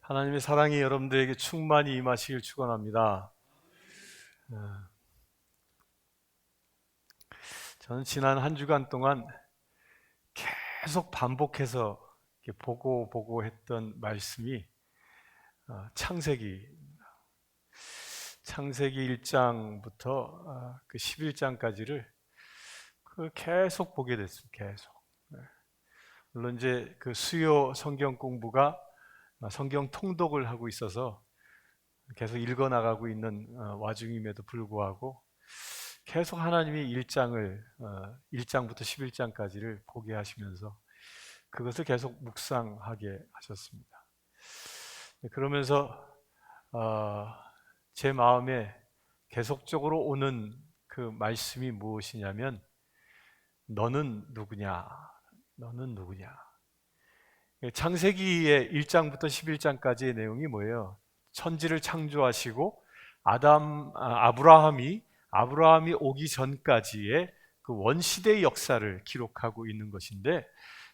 하나님의 사랑이 여러분들에게 충만히 임하시길 축원합니다. 저는 지난 한 주간 동안 계속 반복해서 이렇게 보고 했던 말씀이 창세기 1장부터 그 11장까지를 계속 보게 됐습니다. 계속. 물론 이제 그 수요 성경 공부가 성경 통독을 하고 있어서 계속 읽어 나가고 있는 와중임에도 불구하고 계속 하나님이 1장부터 11장까지를 보게 하시면서 그것을 계속 묵상하게 하셨습니다. 그러면서 제 마음에 계속적으로 오는 그 말씀이 무엇이냐면 너는 누구냐? 너는 누구냐? 창세기의 1장부터 11장까지의 내용이 뭐예요? 천지를 창조하시고 아브라함이 오기 전까지의 그 원시대의 역사를 기록하고 있는 것인데,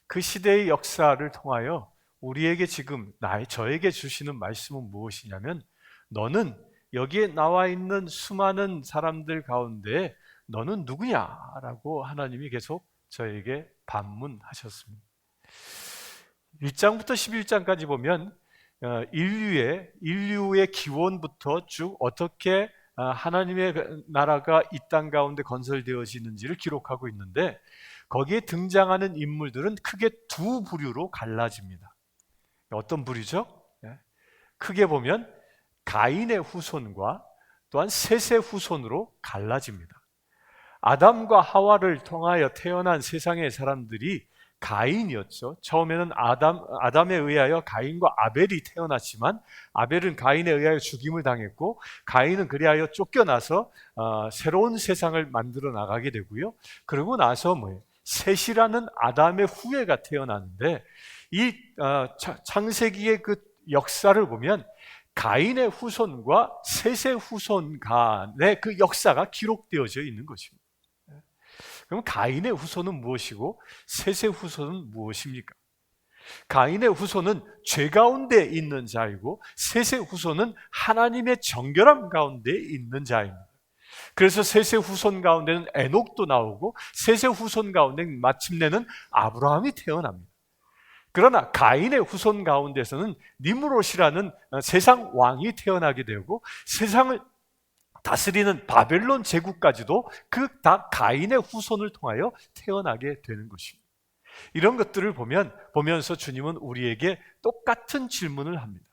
그 시대의 역사를 통하여 우리에게 지금 저에게 주시는 말씀은 무엇이냐면 너는 여기에 나와 있는 수많은 사람들 가운데 너는 누구냐라고 하나님이 계속 저에게 반문하셨습니다. 1장부터 11장까지 보면 인류의 기원부터 쭉 어떻게 하나님의 나라가 이 땅 가운데 건설되어지는지를 기록하고 있는데, 거기에 등장하는 인물들은 크게 두 부류로 갈라집니다. 어떤 부류죠? 크게 보면 가인의 후손과 또한 셋의 후손으로 갈라집니다. 아담과 하와를 통하여 태어난 세상의 사람들이 가인이었죠. 처음에는 아담에 의하여 가인과 아벨이 태어났지만 아벨은 가인에 의하여 죽임을 당했고, 가인은 그리하여 쫓겨나서 새로운 세상을 만들어 나가게 되고요. 그러고 나서 셋이라는 아담의 후예가 태어나는데, 이 창세기의 그 역사를 보면 가인의 후손과 셋의 후손 간의 그 역사가 기록되어져 있는 것입니다. 그럼 가인의 후손은 무엇이고 셋의 후손은 무엇입니까? 가인의 후손은 죄 가운데 있는 자이고 셋의 후손은 하나님의 정결함 가운데 있는 자입니다. 그래서 셋의 후손 가운데는 에녹도 나오고 셋의 후손 가운데 마침내는 아브라함이 태어납니다. 그러나 가인의 후손 가운데서는 니므롯이라는 세상 왕이 태어나게 되고, 세상을 다스리는 바벨론 제국까지도 그 다 가인의 후손을 통하여 태어나게 되는 것입니다. 이런 것들을 보면서 주님은 우리에게 똑같은 질문을 합니다.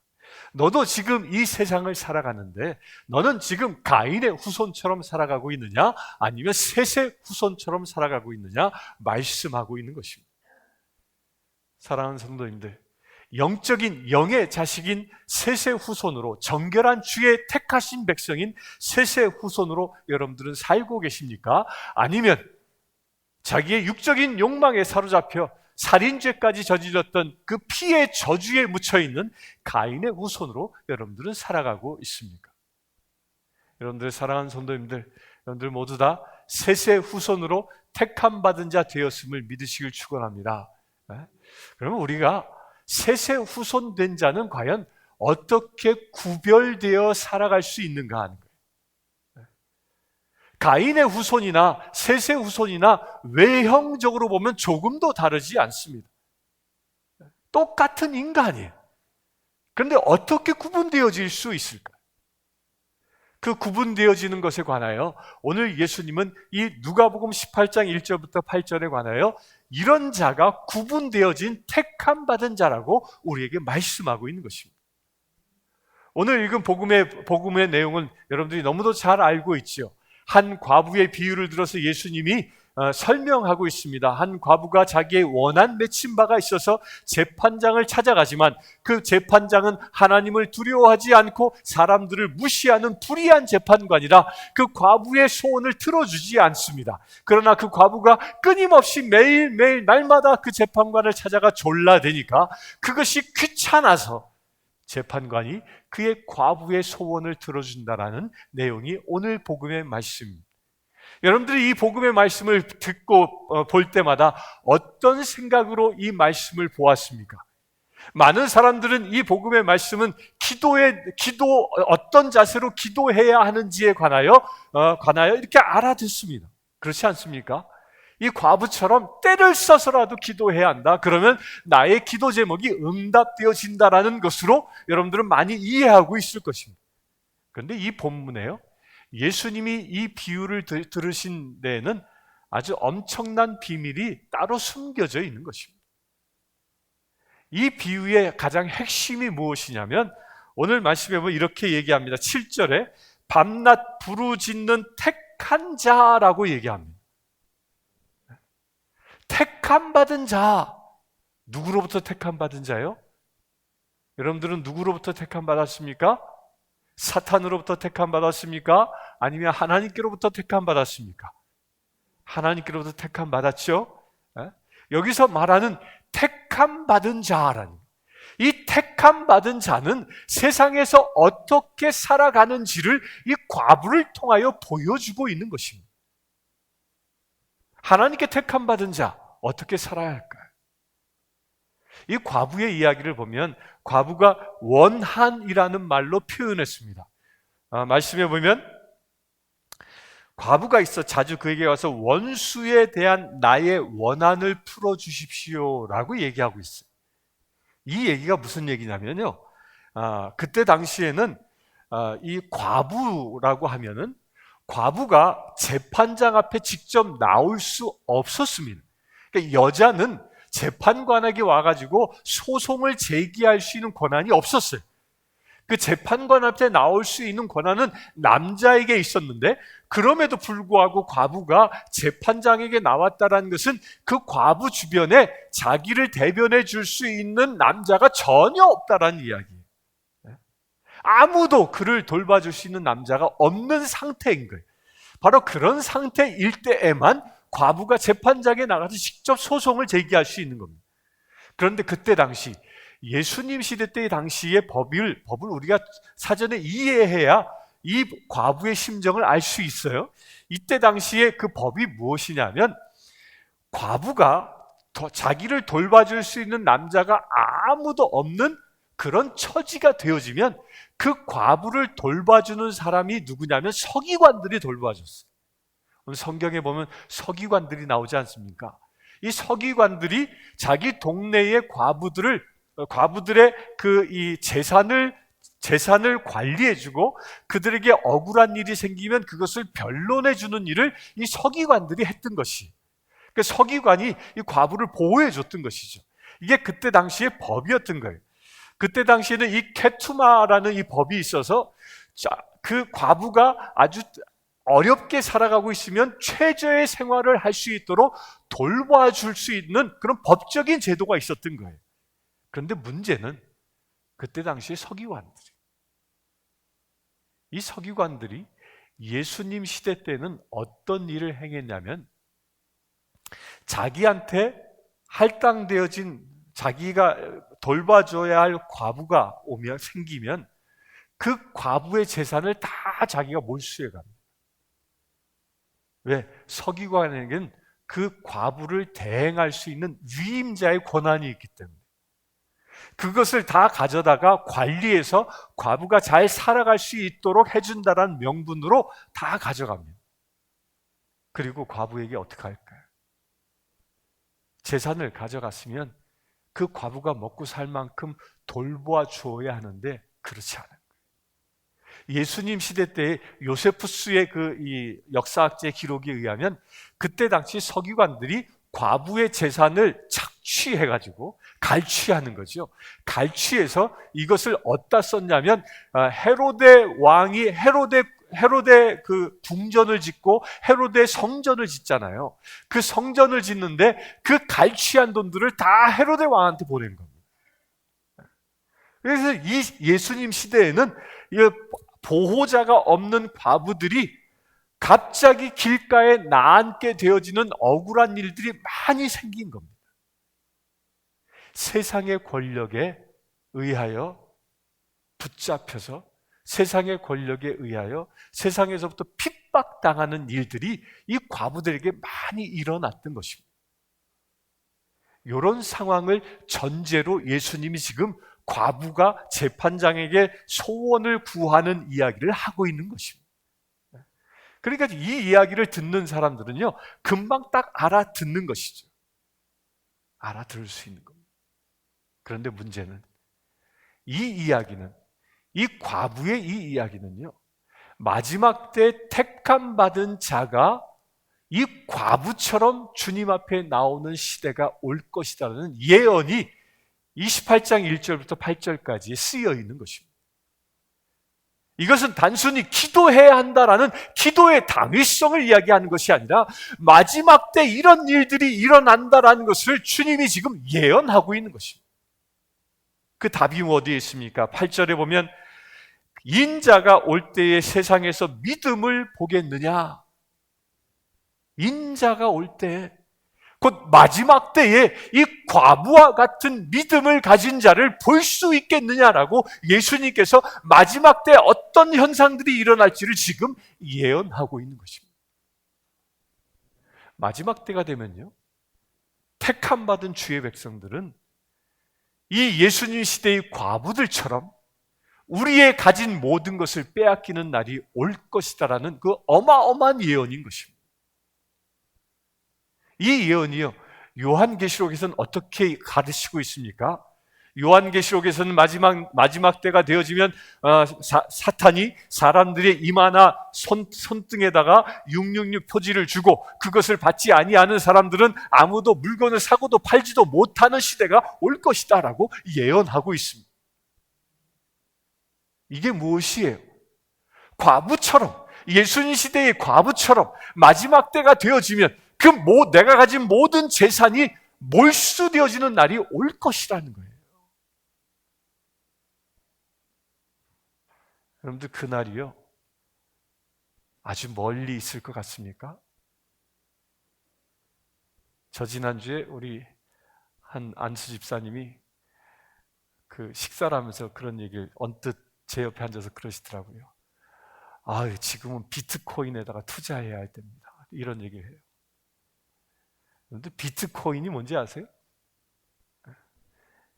너도 지금 이 세상을 살아가는데 너는 지금 가인의 후손처럼 살아가고 있느냐, 아니면 셋의 후손처럼 살아가고 있느냐 말씀하고 있는 것입니다. 사랑하는 성도님들, 영적인 영의 자식인 셋의 후손으로, 정결한 주의 택하신 백성인 셋의 후손으로 여러분들은 살고 계십니까? 아니면 자기의 육적인 욕망에 사로잡혀 살인죄까지 저질렀던 그 피의 저주에 묻혀있는 가인의 후손으로 여러분들은 살아가고 있습니까? 여러분들 사랑하는 성도님들, 여러분들 모두 다 셋의 후손으로 택함받은 자 되었음을 믿으시길 축원합니다. 그러면 우리가 셋의 후손 된 자는 과연 어떻게 구별되어 살아갈 수 있는가 하는 거예요. 가인의 후손이나 셋의 후손이나 외형적으로 보면 조금도 다르지 않습니다. 똑같은 인간이에요. 그런데 어떻게 구분되어질 수 있을까? 그 구분되어지는 것에 관하여 오늘 예수님은 이 누가복음 18장 1절부터 8절에 관하여 이런 자가 구분되어진 택함 받은 자라고 우리에게 말씀하고 있는 것입니다. 오늘 읽은 복음의 내용은 여러분들이 너무도 잘 알고 있죠. 한 과부의 비유를 들어서 예수님이 설명하고 있습니다. 한 과부가 자기의 원한 맺힌 바가 있어서 재판장을 찾아가지만 그 재판장은 하나님을 두려워하지 않고 사람들을 무시하는 불의한 재판관이라 그 과부의 소원을 들어주지 않습니다. 그러나 그 과부가 끊임없이 매일매일 날마다 그 재판관을 찾아가 졸라대니까 그것이 귀찮아서 재판관이 그의 과부의 소원을 들어준다라는 내용이 오늘 복음의 말씀입니다. 여러분들이 이 복음의 말씀을 듣고 볼 때마다 어떤 생각으로 이 말씀을 보았습니까? 많은 사람들은 이 복음의 말씀은 기도 어떤 자세로 기도해야 하는지에 관하여 이렇게 알아듣습니다. 그렇지 않습니까? 이 과부처럼 때를 써서라도 기도해야 한다. 그러면 나의 기도 제목이 응답되어진다라는 것으로 여러분들은 많이 이해하고 있을 것입니다. 그런데 이 본문에요, 예수님이 이 비유를 들으신 데에는 아주 엄청난 비밀이 따로 숨겨져 있는 것입니다. 이 비유의 가장 핵심이 무엇이냐면 오늘 말씀에 보면 이렇게 얘기합니다. 7절에 밤낮 부르짖는 택한 자라고 얘기합니다. 택함 받은 자, 누구로부터 택함 받은 자요? 여러분들은 누구로부터 택함 받았습니까? 사탄으로부터 택함 받았습니까? 아니면 하나님께로부터 택함 받았습니까? 하나님께로부터 택함 받았죠? 여기서 말하는 택함 받은 자라는, 이 택함 받은 자는 세상에서 어떻게 살아가는지를 이 과부를 통하여 보여주고 있는 것입니다. 하나님께 택함 받은 자, 어떻게 살아야 할까요? 이 과부의 이야기를 보면 과부가 원한이라는 말로 표현했습니다. 말씀해 보면 과부가 있어 자주 그에게 와서 원수에 대한 나의 원한을 풀어주십시오라고 얘기하고 있어요. 이 얘기가 무슨 얘기냐면요, 그때 당시에는 이 과부라고 하면은 과부가 재판장 앞에 직접 나올 수 없었습니다. 그러니까 여자는 재판관에게 와가지고 소송을 제기할 수 있는 권한이 없었어요. 그 재판관 앞에 나올 수 있는 권한은 남자에게 있었는데, 그럼에도 불구하고 과부가 재판장에게 나왔다는 것은 그 과부 주변에 자기를 대변해 줄 수 있는 남자가 전혀 없다라는 이야기예요. 아무도 그를 돌봐줄 수 있는 남자가 없는 상태인 거예요. 바로 그런 상태일 때에만 과부가 재판장에 나가서 직접 소송을 제기할 수 있는 겁니다. 그런데 그때 당시 예수님 시대 때의 당시의 법을 우리가 사전에 이해해야 이 과부의 심정을 알 수 있어요. 이때 당시에 그 법이 무엇이냐면, 과부가 자기를 돌봐줄 수 있는 남자가 아무도 없는 그런 처지가 되어지면 그 과부를 돌봐주는 사람이 누구냐면 서기관들이 돌봐줬어요. 오늘 성경에 보면 서기관들이 나오지 않습니까? 이 서기관들이 자기 동네의 과부들의 이 재산을 관리해주고 그들에게 억울한 일이 생기면 그것을 변론해주는 일을 이 서기관들이 했던 것이, 그 서기관이 이 과부를 보호해줬던 것이죠. 이게 그때 당시의 법이었던 거예요. 그때 당시에는 이 케투마라는 이 법이 있어서 그 과부가 아주 어렵게 살아가고 있으면 최저의 생활을 할 수 있도록 돌봐줄 수 있는 그런 법적인 제도가 있었던 거예요. 그런데 문제는 그때 당시에 이 서기관들이 예수님 시대 때는 어떤 일을 행했냐면, 자기한테 할당되어진, 자기가 돌봐줘야 할 과부가 생기면 그 과부의 재산을 다 자기가 몰수해 갑니다. 왜? 서기관에게는 그 과부를 대행할 수 있는 위임자의 권한이 있기 때문에 그것을 다 가져다가 관리해서 과부가 잘 살아갈 수 있도록 해준다는 명분으로 다 가져갑니다. 그리고 과부에게 어떻게 할까요? 재산을 가져갔으면 그 과부가 먹고 살 만큼 돌보아 주어야 하는데 그렇지 않아요. 예수님 시대 때 요세푸스의 이 역사학제 기록에 의하면 그때 당시 서기관들이 과부의 재산을 착취해가지고 갈취하는 거죠. 갈취해서 이것을 어디다 썼냐면, 헤로데 왕이 헤로데 그 궁전을 짓고 헤로데 성전을 짓잖아요. 그 성전을 짓는데 그 갈취한 돈들을 다 헤로데 왕한테 보낸 겁니다. 그래서 이 예수님 시대에는 이 보호자가 없는 과부들이 갑자기 길가에 나앉게 되어지는 억울한 일들이 많이 생긴 겁니다. 세상의 권력에 의하여 붙잡혀서 세상의 권력에 의하여 세상에서부터 핍박당하는 일들이 이 과부들에게 많이 일어났던 것입니다. 이런 상황을 전제로 예수님이 지금 과부가 재판장에게 소원을 구하는 이야기를 하고 있는 것입니다. 그러니까 이 이야기를 듣는 사람들은요, 금방 딱 알아듣는 것이죠. 알아들을 수 있는 겁니다. 그런데 문제는 이 과부의 이 이야기는요, 마지막 때 택함 받은 자가 이 과부처럼 주님 앞에 나오는 시대가 올 것이라는 예언이 28장 1절부터 8절까지 쓰여 있는 것입니다. 이것은 단순히 기도해야 한다라는 기도의 당위성을 이야기하는 것이 아니라 마지막 때 이런 일들이 일어난다라는 것을 주님이 지금 예언하고 있는 것입니다. 그 답이 어디에 있습니까? 8절에 보면 인자가 올 때에 세상에서 믿음을 보겠느냐? 인자가 올 때, 곧 마지막 때에 이 과부와 같은 믿음을 가진 자를 볼 수 있겠느냐라고 예수님께서 마지막 때 어떤 현상들이 일어날지를 지금 예언하고 있는 것입니다. 마지막 때가 되면요, 택함 받은 주의 백성들은 이 예수님 시대의 과부들처럼 우리의 가진 모든 것을 빼앗기는 날이 올 것이다라는 그 어마어마한 예언인 것입니다. 이 예언이요, 요한계시록에서는 어떻게 가르치고 있습니까? 요한계시록에서는 마지막 때가 되어지면 사탄이 사람들의 이마나 손등에다가 666 표지를 주고 그것을 받지 아니하는 사람들은 아무도 물건을 사고도 팔지도 못하는 시대가 올 것이다 라고 예언하고 있습니다. 이게 무엇이에요? 과부처럼, 예수님 시대의 과부처럼 마지막 때가 되어지면 내가 가진 모든 재산이 몰수되어지는 날이 올 것이라는 거예요. 여러분들, 그 날이요, 아주 멀리 있을 것 같습니까? 저 지난주에 우리 한 안수 집사님이 그 식사를 하면서 그런 얘기를 언뜻 제 옆에 앉아서 그러시더라고요. 지금은 비트코인에다가 투자해야 할 때입니다. 이런 얘기를 해요. 그런데 비트코인이 뭔지 아세요?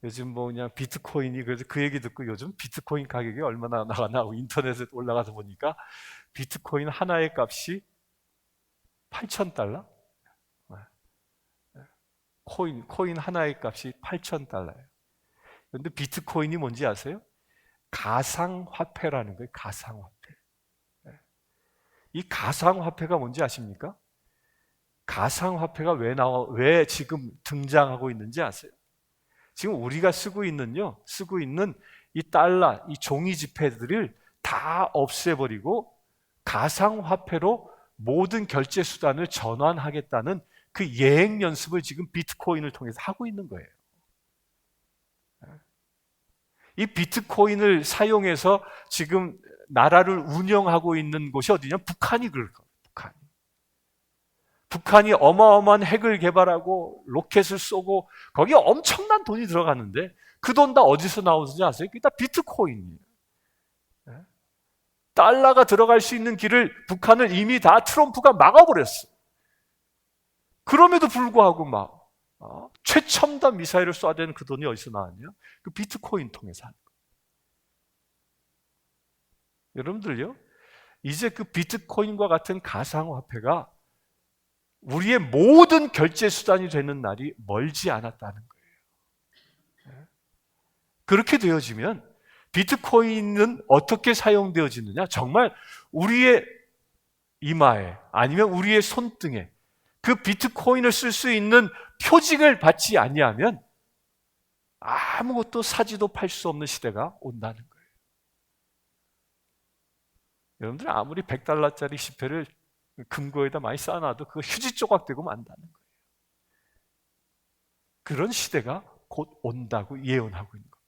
요즘 그냥 비트코인이, 그래서 그 얘기 듣고 요즘 비트코인 가격이 얼마나 나가나 하고 인터넷에 올라가서 보니까 비트코인 하나의 값이 $8,000? 코인 하나의 값이 $8,000예요. 그런데 비트코인이 뭔지 아세요? 가상화폐라는 거예요. 가상화폐. 이 가상화폐가 뭔지 아십니까? 가상화폐가 왜 지금 등장하고 있는지 아세요? 지금 우리가 쓰고 있는 이 달러, 이 종이 지폐들을 다 없애버리고 가상화폐로 모든 결제 수단을 전환하겠다는 그 예행 연습을 지금 비트코인을 통해서 하고 있는 거예요. 이 비트코인을 사용해서 지금 나라를 운영하고 있는 곳이 어디냐? 북한이 그럴 거예요. 북한이 어마어마한 핵을 개발하고 로켓을 쏘고 거기에 엄청난 돈이 들어가는데 그 돈 다 어디서 나오는지 아세요? 그게 다 비트코인이에요. 달러가 들어갈 수 있는 길을 북한을 이미 다 트럼프가 막아버렸어. 그럼에도 불구하고 최첨단 미사일을 쏴대는 그 돈이 어디서 나왔냐? 그 비트코인 통해서 하는 거예요. 여러분들요, 이제 그 비트코인과 같은 가상화폐가 우리의 모든 결제 수단이 되는 날이 멀지 않았다는 거예요. 그렇게 되어지면 비트코인은 어떻게 사용되어지느냐? 정말 우리의 이마에 아니면 우리의 손등에 그 비트코인을 쓸 수 있는 표징을 받지 아니하면 아무것도 사지도 팔 수 없는 시대가 온다는 거예요. 여러분들, 아무리 $100짜리 지폐를 금고에다 많이 쌓아놔도 그거 휴지 조각 되고 만다는 거예요. 그런 시대가 곧 온다고 예언하고 있는 거예요.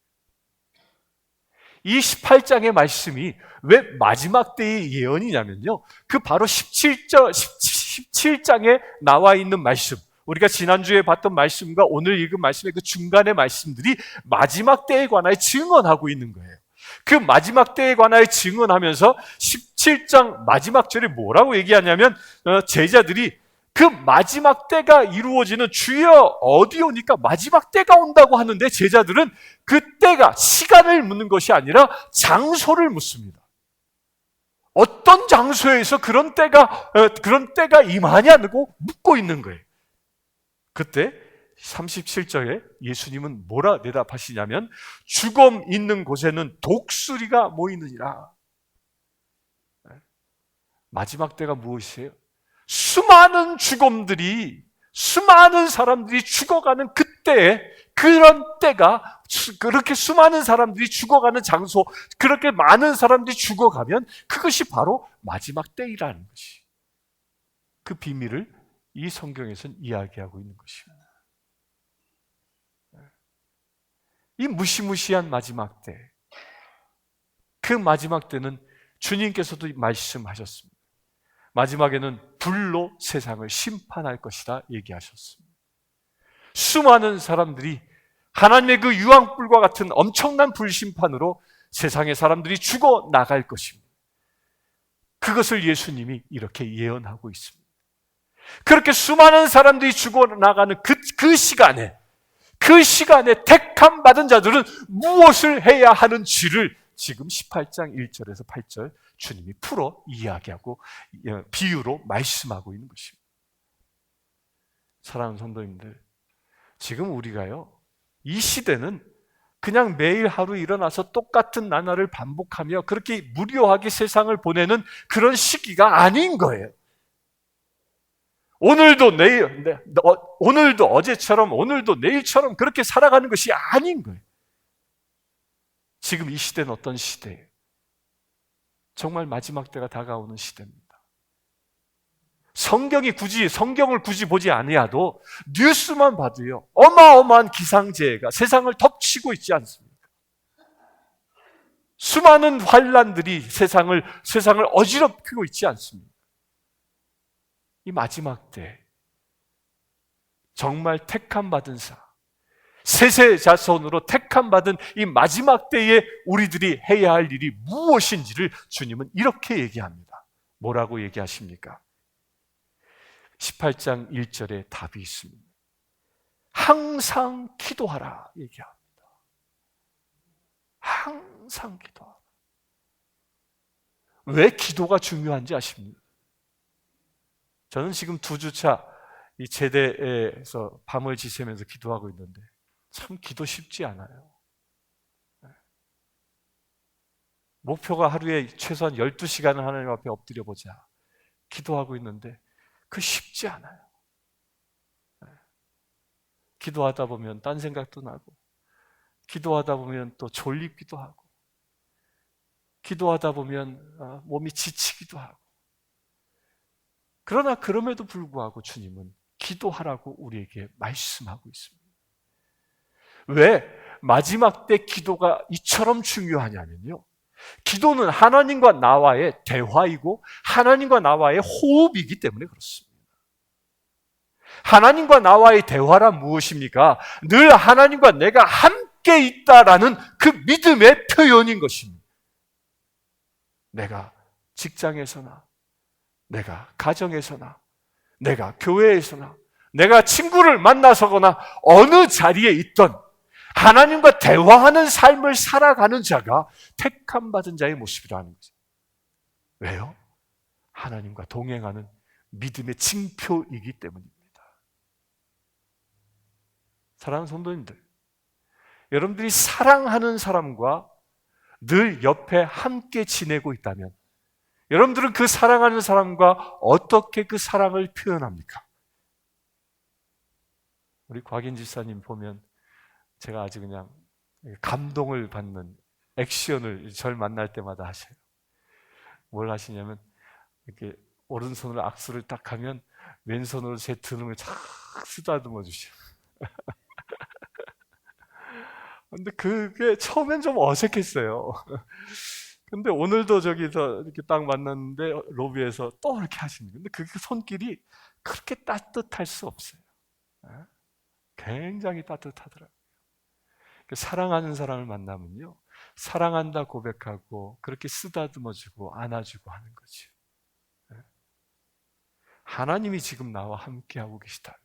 이 18장의 말씀이 왜 마지막 때의 예언이냐면요, 그 바로 17장에 나와 있는 말씀, 우리가 지난주에 봤던 말씀과 오늘 읽은 말씀의 그 중간의 말씀들이 마지막 때에 관하여 증언하고 있는 거예요. 그 마지막 때에 관하여 증언하면서 17장 마지막 절에 뭐라고 얘기하냐면 제자들이 그 마지막 때가 이루어지는 주여 어디 오니까 마지막 때가 온다고 하는데 제자들은 그 때가 시간을 묻는 것이 아니라 장소를 묻습니다. 어떤 장소에서 그런 때가 임하냐고 묻고 있는 거예요. 그때 37절에 예수님은 뭐라 대답하시냐면 죽음 있는 곳에는 독수리가 모이느니라. 마지막 때가 무엇이에요? 수많은 사람들이 죽어가는 그때에, 그런 때가, 그렇게 수많은 사람들이 죽어가는 장소, 그렇게 많은 사람들이 죽어가면 그것이 바로 마지막 때이라는 것이, 그 비밀을 이 성경에서는 이야기하고 있는 것입니다. 이 무시무시한 마지막 때, 그 마지막 때는 주님께서도 말씀하셨습니다. 마지막에는 불로 세상을 심판할 것이다 얘기하셨습니다. 수많은 사람들이 하나님의 그 유황불과 같은 엄청난 불심판으로 세상의 사람들이 죽어 나갈 것입니다. 그것을 예수님이 이렇게 예언하고 있습니다. 그렇게 수많은 사람들이 죽어 나가는 그 시간에 택함 받은 자들은 무엇을 해야 하는지를 지금 18장 1절에서 8절 주님이 풀어 이야기하고 비유로 말씀하고 있는 것입니다. 사랑하는 성도님들, 지금 우리가요, 이 시대는 그냥 매일 하루 일어나서 똑같은 나날을 반복하며 그렇게 무료하게 세상을 보내는 그런 시기가 아닌 거예요. 오늘도 어제처럼, 오늘도 내일처럼 그렇게 살아가는 것이 아닌 거예요. 지금 이 시대는 어떤 시대예요? 정말 마지막 때가 다가오는 시대입니다. 성경을 굳이 보지 아니어도 뉴스만 봐도요, 어마어마한 기상재해가 세상을 덮치고 있지 않습니까? 수많은 환란들이 세상을 어지럽히고 있지 않습니까? 이 마지막 때 정말 택함 받은 세세 자손으로 택함 받은 이 마지막 때에 우리들이 해야 할 일이 무엇인지를 주님은 이렇게 얘기합니다. 뭐라고 얘기하십니까? 18장 1절에 답이 있습니다. 항상 기도하라 얘기합니다. 항상 기도하라. 왜 기도가 중요한지 아십니까? 저는 지금 2주차 이 제대에서 밤을 지새면서 기도하고 있는데 참 기도 쉽지 않아요. 목표가 하루에 최소한 12시간을 하나님 앞에 엎드려 보자 기도하고 있는데 그 쉽지 않아요. 기도하다 보면 딴 생각도 나고, 기도하다 보면 또 졸리기도 하고, 기도하다 보면 몸이 지치기도 하고. 그러나 그럼에도 불구하고 주님은 기도하라고 우리에게 말씀하고 있습니다. 왜 마지막 때 기도가 이처럼 중요하냐면요, 기도는 하나님과 나와의 대화이고 하나님과 나와의 호흡이기 때문에 그렇습니다. 하나님과 나와의 대화란 무엇입니까? 늘 하나님과 내가 함께 있다라는 그 믿음의 표현인 것입니다. 내가 직장에서나, 내가 가정에서나, 내가 교회에서나, 내가 친구를 만나서거나 어느 자리에 있던 하나님과 대화하는 삶을 살아가는 자가 택함 받은 자의 모습이라는 거죠. 왜요? 하나님과 동행하는 믿음의 징표이기 때문입니다. 사랑하는 성도님들, 여러분들이 사랑하는 사람과 늘 옆에 함께 지내고 있다면 여러분들은 그 사랑하는 사람과 어떻게 그 사랑을 표현합니까? 우리 곽인 집사님 보면 제가 아주 그냥 감동을 받는 액션을 절 만날 때마다 하셔요. 뭘 하시냐면 이렇게 오른손으로 악수를 딱 하면 왼손으로 제 등을 착 쓰다듬어 주셔요. 근데 그게 처음엔 좀 어색했어요. 근데 오늘도 저기서 이렇게 딱 만났는데 로비에서 또 이렇게 하시는 거예요. 근데 그 손길이 그렇게 따뜻할 수 없어요. 굉장히 따뜻하더라고요. 사랑하는 사람을 만나면요, 사랑한다 고백하고 그렇게 쓰다듬어주고 안아주고 하는 거죠. 하나님이 지금 나와 함께하고 계시다면,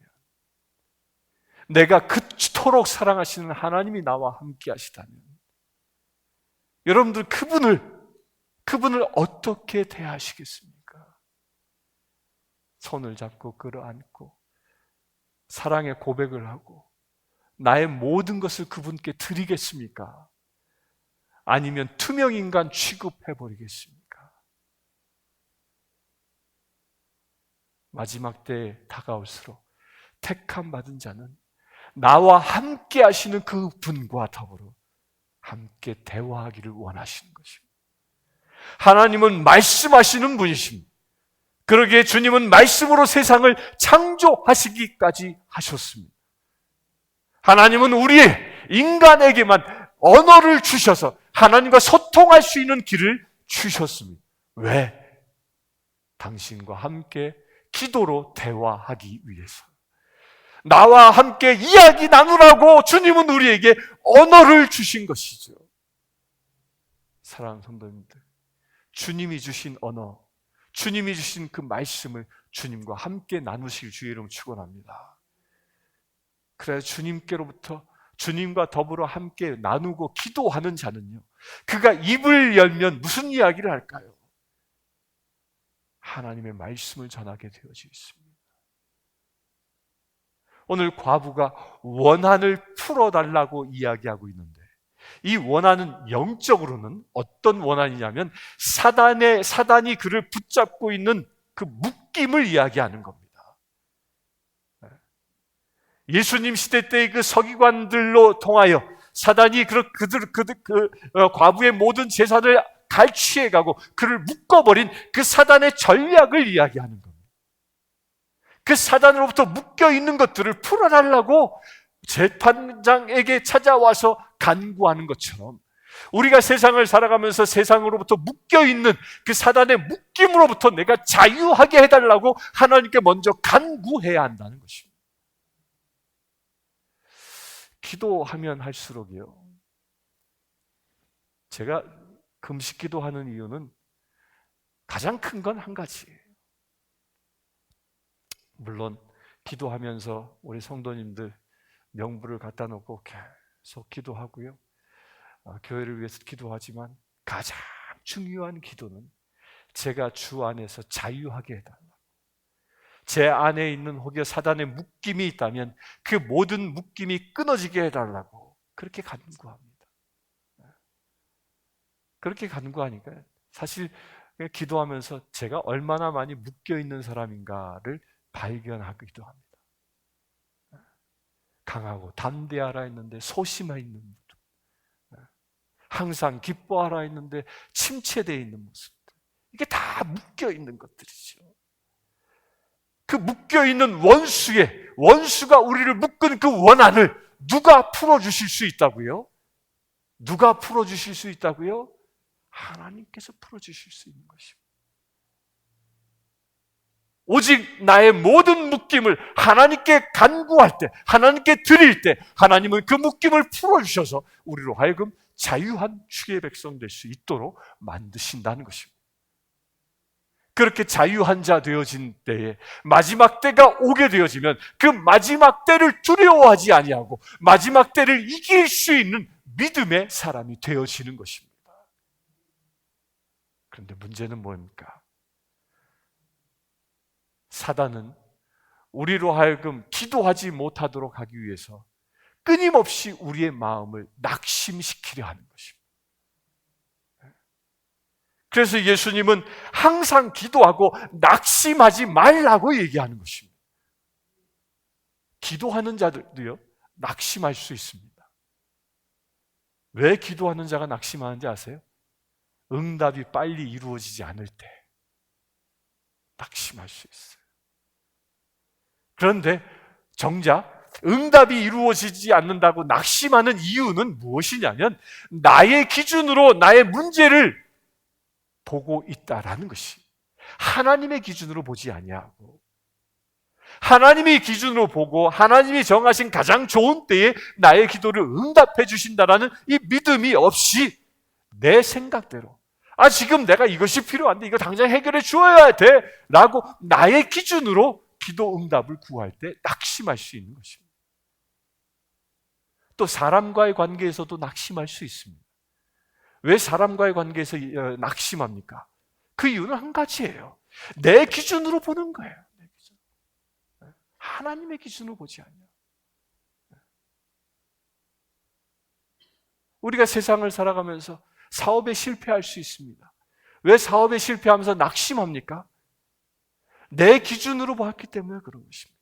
내가 그토록 사랑하시는 하나님이 나와 함께하시다면, 여러분들 그분을 어떻게 대하시겠습니까? 손을 잡고 끌어안고 사랑의 고백을 하고 나의 모든 것을 그분께 드리겠습니까? 아니면 투명인간 취급해버리겠습니까? 마지막 때에 다가올수록 택함 받은 자는 나와 함께 하시는 그분과 더불어 함께 대화하기를 원하시는 것입니다. 하나님은 말씀하시는 분이십니다. 그러기에 주님은 말씀으로 세상을 창조하시기까지 하셨습니다. 하나님은 우리의 인간에게만 언어를 주셔서 하나님과 소통할 수 있는 길을 주셨습니다. 왜? 당신과 함께 기도로 대화하기 위해서. 나와 함께 이야기 나누라고 주님은 우리에게 언어를 주신 것이죠. 사랑하는 성도님들, 주님이 주신 언어, 주님이 주신 그 말씀을 주님과 함께 나누실 주의 이름 축원합니다. 그래서 주님께로부터 주님과 더불어 함께 나누고 기도하는 자는요, 그가 입을 열면 무슨 이야기를 할까요? 하나님의 말씀을 전하게 되어져 있습니다. 오늘 과부가 원한을 풀어달라고 이야기하고 있는데, 이 원한은 영적으로는 어떤 원한이냐면 사단이 그를 붙잡고 있는 그 묶임을 이야기하는 겁니다. 예수님 시대 때의 그 서기관들로 통하여 사단이 그 과부의 모든 재산을 갈취해가고 그를 묶어버린 그 사단의 전략을 이야기하는 겁니다. 그 사단으로부터 묶여있는 것들을 풀어달라고 재판장에게 찾아와서 간구하는 것처럼, 우리가 세상을 살아가면서 세상으로부터 묶여있는 그 사단의 묶임으로부터 내가 자유하게 해달라고 하나님께 먼저 간구해야 한다는 것입니다. 기도하면 할수록이요, 제가 금식 기도하는 이유는 가장 큰 건 한 가지예요. 물론 기도하면서 우리 성도님들 명부를 갖다 놓고 계속 기도하고요, 교회를 위해서 기도하지만 가장 중요한 기도는 제가 주 안에서 자유하게 해달라, 제 안에 있는 혹여 사단의 묶임이 있다면 그 모든 묶임이 끊어지게 해달라고 그렇게 간구합니다. 그렇게 간구하니까 사실 기도하면서 제가 얼마나 많이 묶여있는 사람인가를 발견하기도 합니다. 강하고 담대하라 했는데 소심해 있는 모습, 항상 기뻐하라 했는데 침체되어 있는 모습들, 이게 다 묶여있는 것들이죠. 그 묶여있는 원수가 우리를 묶은 그 원한을 누가 풀어주실 수 있다고요? 누가 풀어주실 수 있다고요? 하나님께서 풀어주실 수 있는 것입니다. 오직 나의 모든 묶임을 하나님께 간구할 때, 하나님께 드릴 때 하나님은 그 묶임을 풀어주셔서 우리로 하여금 자유한 주의 백성 될 수 있도록 만드신다는 것입니다. 그렇게 자유한 자 되어진 때에 마지막 때가 오게 되어지면 그 마지막 때를 두려워하지 아니하고 마지막 때를 이길 수 있는 믿음의 사람이 되어지는 것입니다. 그런데 문제는 뭡니까? 사단은 우리로 하여금 기도하지 못하도록 하기 위해서 끊임없이 우리의 마음을 낙심시키려 하는 것입니다. 그래서 예수님은 항상 기도하고 낙심하지 말라고 얘기하는 것입니다. 기도하는 자들도요, 낙심할 수 있습니다. 왜 기도하는 자가 낙심하는지 아세요? 응답이 빨리 이루어지지 않을 때 낙심할 수 있어요. 그런데 정작 응답이 이루어지지 않는다고 낙심하는 이유는 무엇이냐면 나의 기준으로 나의 문제를 보고 있다라는 것이, 하나님의 기준으로 보지 아니하고 하나님의 기준으로 보고 하나님이 정하신 가장 좋은 때에 나의 기도를 응답해 주신다라는 이 믿음이 없이 내 생각대로, 지금 내가 이것이 필요한데 이거 당장 해결해 주어야 돼 라고 나의 기준으로 기도 응답을 구할 때 낙심할 수 있는 것입니다. 또 사람과의 관계에서도 낙심할 수 있습니다. 왜 사람과의 관계에서 낙심합니까? 그 이유는 한 가지예요. 내 기준으로 보는 거예요. 내 기준. 하나님의 기준으로 보지 않냐. 우리가 세상을 살아가면서 사업에 실패할 수 있습니다. 왜 사업에 실패하면서 낙심합니까? 내 기준으로 봤기 때문에 그런 것입니다.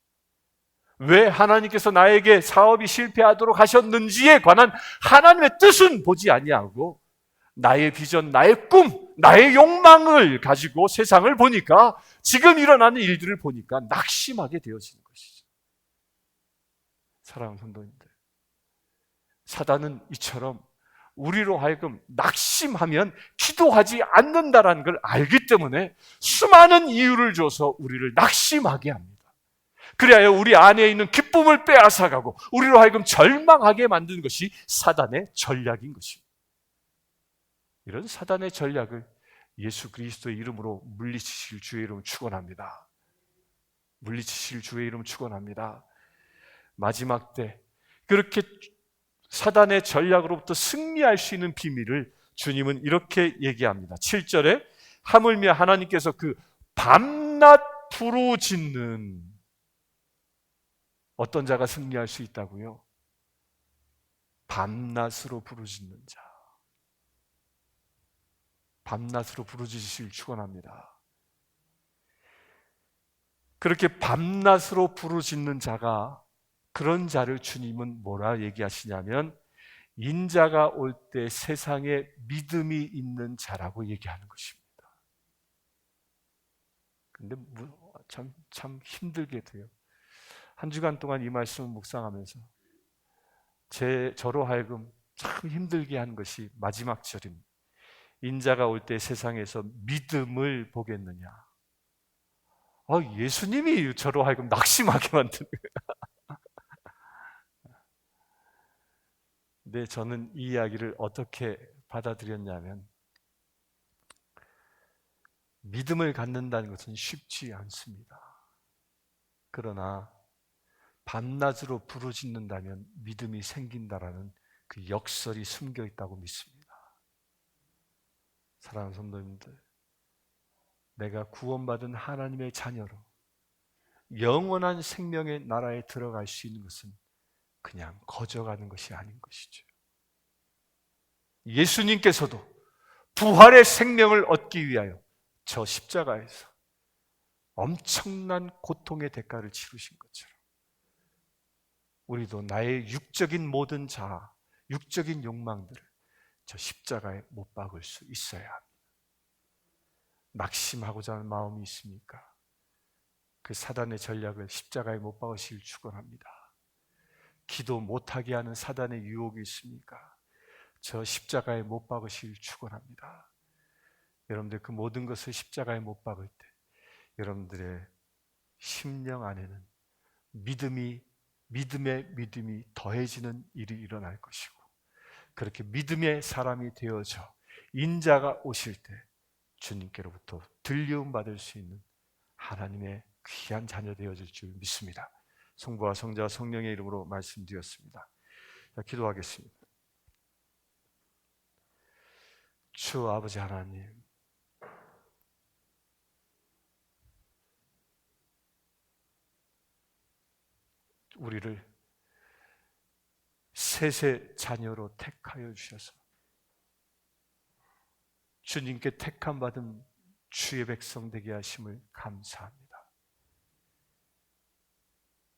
왜 하나님께서 나에게 사업이 실패하도록 하셨는지에 관한 하나님의 뜻은 보지 아니하고 나의 비전, 나의 꿈, 나의 욕망을 가지고 세상을 보니까 지금 일어나는 일들을 보니까 낙심하게 되어지는 것이죠. 사랑하는 성도님들, 사단은 이처럼 우리로 하여금 낙심하면 기도하지 않는다라는 걸 알기 때문에 수많은 이유를 줘서 우리를 낙심하게 합니다. 그래야 우리 안에 있는 기쁨을 빼앗아가고 우리로 하여금 절망하게 만드는 것이 사단의 전략인 것입니다. 이런 사단의 전략을 예수 그리스도의 이름으로 물리치실 주의 이름 축원합니다. 물리치실 주의 이름 축원합니다. 마지막 때 그렇게 사단의 전략으로부터 승리할 수 있는 비밀을 주님은 이렇게 얘기합니다. 7절에 하물며 하나님께서 그 밤낮 부르짖는 어떤 자가 승리할 수 있다고요? 밤낮으로 부르짖는 자. 밤낮으로 부르짖으실 축원합니다. 그렇게 밤낮으로 부르짖는 자가, 그런 자를 주님은 뭐라 얘기하시냐면 인자가 올 때 세상에 믿음이 있는 자라고 얘기하는 것입니다. 근데 참 힘들게도요. 한 주간 동안 이 말씀을 묵상하면서 저로 하여금 참 힘들게 한 것이 마지막 절입니다. 인자가 올 때 세상에서 믿음을 보겠느냐. 예수님이 저로 하여금 낙심하게 만드는 거예요. 근데 저는 이 이야기를 어떻게 받아들였냐면 믿음을 갖는다는 것은 쉽지 않습니다. 그러나 밤낮으로 부르짖는다면 믿음이 생긴다라는 그 역설이 숨겨 있다고 믿습니다. 사랑하는 성도님들, 내가 구원받은 하나님의 자녀로 영원한 생명의 나라에 들어갈 수 있는 것은 그냥 거저가는 것이 아닌 것이죠. 예수님께서도 부활의 생명을 얻기 위하여 저 십자가에서 엄청난 고통의 대가를 치르신 것처럼 우리도 나의 육적인 모든 자아, 육적인 욕망들을 저 십자가에 못 박을 수 있어야 합니다. 낙심하고자 하는 마음이 있습니까? 그 사단의 전략을 십자가에 못 박으실 축원합니다. 기도 못하게 하는 사단의 유혹이 있습니까? 저 십자가에 못 박으실 축원합니다. 여러분들 그 모든 것을 십자가에 못 박을 때 여러분들의 심령 안에는 믿음의 믿음이 더해지는 일이 일어날 것이고, 그렇게 믿음의 사람이 되어져 인자가 오실 때 주님께로부터 들려움 받을 수 있는 하나님의 귀한 자녀 되어질 줄 믿습니다. 성부와 성자와 성령의 이름으로 말씀드렸습니다. 자, 기도하겠습니다. 주 아버지 하나님, 우리를 셋의 자녀로 택하여 주셔서 주님께 택함 받은 주의 백성 되게 하심을 감사합니다.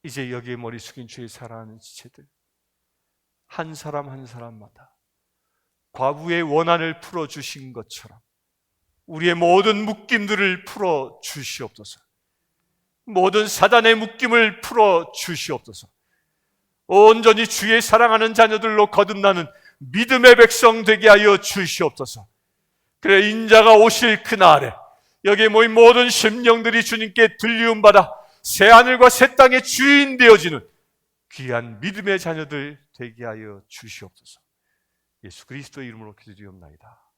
이제 여기에 머리 숙인 주의 사랑하는 지체들 한 사람 한 사람마다 과부의 원한을 풀어주신 것처럼 우리의 모든 묶임들을 풀어주시옵소서. 모든 사단의 묶임을 풀어주시옵소서. 온전히 주의 사랑하는 자녀들로 거듭나는 믿음의 백성 되게 하여 주시옵소서. 그래, 인자가 오실 그날에 여기에 모인 모든 심령들이 주님께 들리움 받아 새하늘과 새 땅의 주인 되어지는 귀한 믿음의 자녀들 되게 하여 주시옵소서. 예수 그리스도의 이름으로 기도드리옵나이다.